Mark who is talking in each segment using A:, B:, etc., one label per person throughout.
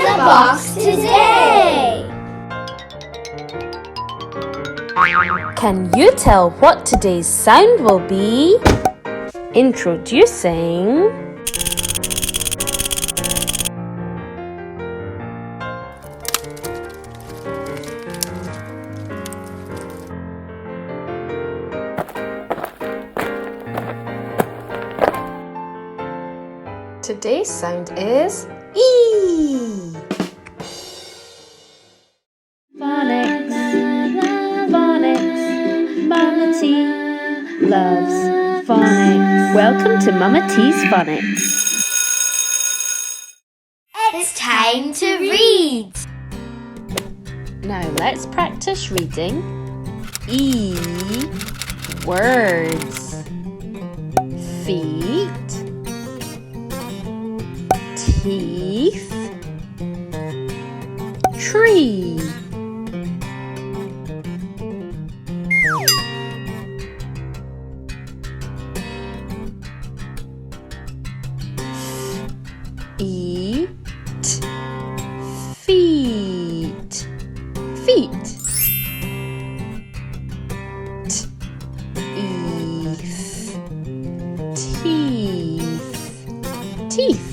A: the box today?
B: Can you tell what today's sound will be? Introducing Today's sound is E.
C: Phonics, phonics, Mama T loves phonics. Welcome to Mama T's Phonics.
A: It's time to read.
B: Now let's practice reading E words. Feet, teeth, tree. Eat, feet, feet. Teeth, teeth, teeth.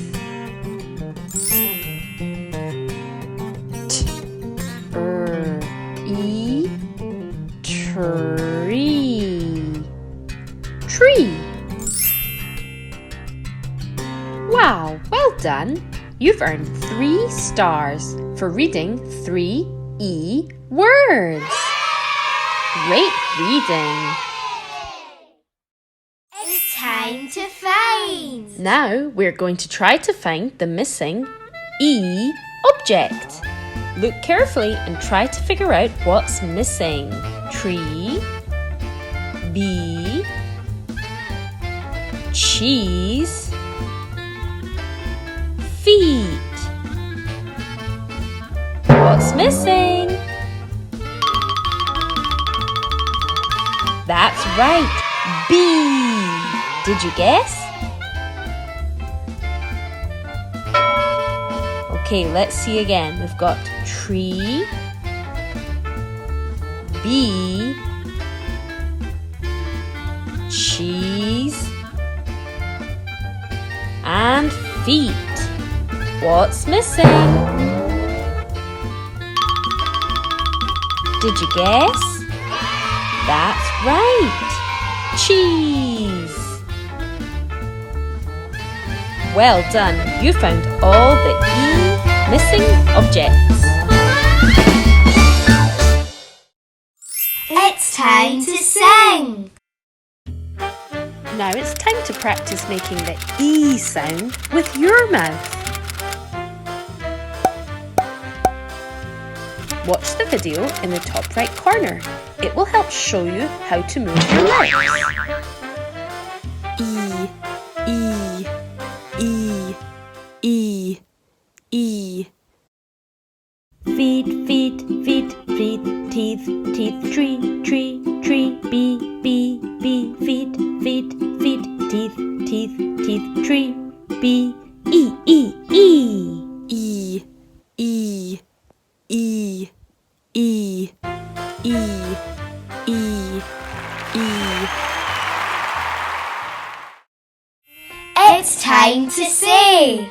B: Tree, tree. Wow, well done. You've earned 3 stars for reading 3 E words. Great reading.
A: It's time to find.
B: Now we're going to try to find the missing E object. Look carefully and try to figure out what's missing. Tree, bee, cheese, feet. What's missing? That's right, bee. Did you guess? Okay, let's see again. We've got tree, bee, cheese, and feet. What's missing? Did you guess? That's right, cheese. Well done, you found all the E missing objects.
A: It's time to sing.
B: Now it's time to practice making the E sound with your mouth. Watch the video in the top right corner. It will help show you how to move your lips. E, E, E, E, E. Feet, feet, feet, feet, teeth, teeth, tree, tree, tree, bee, bee, bee, feet, feet, feet, teeth, teeth, teeth, tree, bee, E, E, E. E, E, E, E, E, E, E.
A: It's time to say.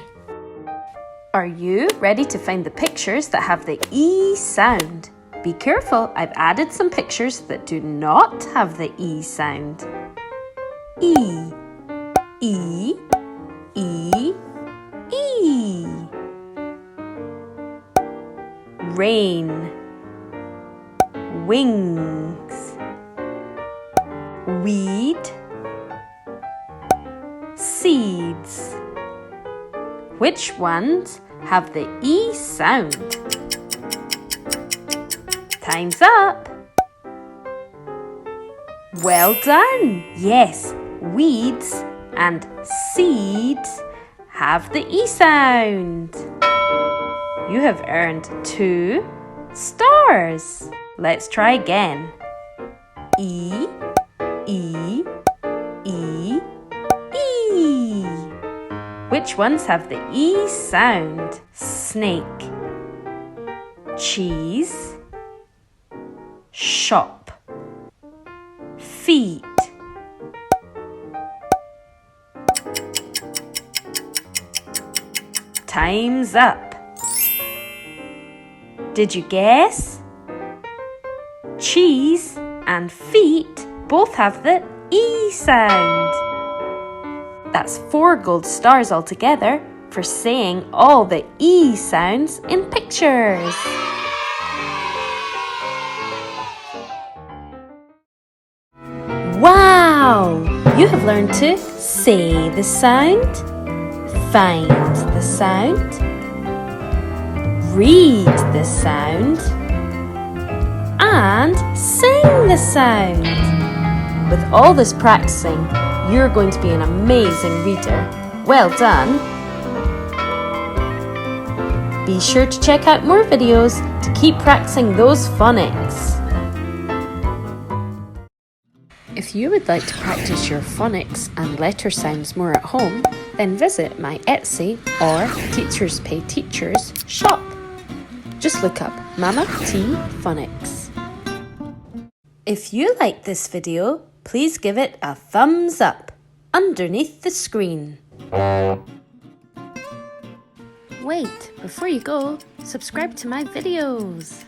B: Are you ready to find the pictures that have the E sound? Be careful, I've added some pictures that do not have the E sound. E, E, E, E. Rain, wings, weed, seeds. Which ones have the E sound? Time's up. Well done. Yes, weeds and seeds have the E sound. You have earned 2 stars. Let's try again. E, E, E, E. Which ones have the E sound? Snake, cheese, shop, feet. Time's up. Did you guess? Cheese and feet both have the E sound. That's 4 gold stars altogether for saying all the E sounds in pictures. Wow! You have learned to say the sound, find the sound, read the sound, and sing the sound. With all this practicing, you're going to be an amazing reader. Well done! Be sure to check out more videos to keep practicing those phonics. If you would like to practice your phonics and letter sounds more at home, then visit my Etsy or Teachers Pay Teachers shop. Just look up Mama T Phonics. If you like this video, please give it a thumbs up underneath the screen. Wait, before you go, subscribe to my videos.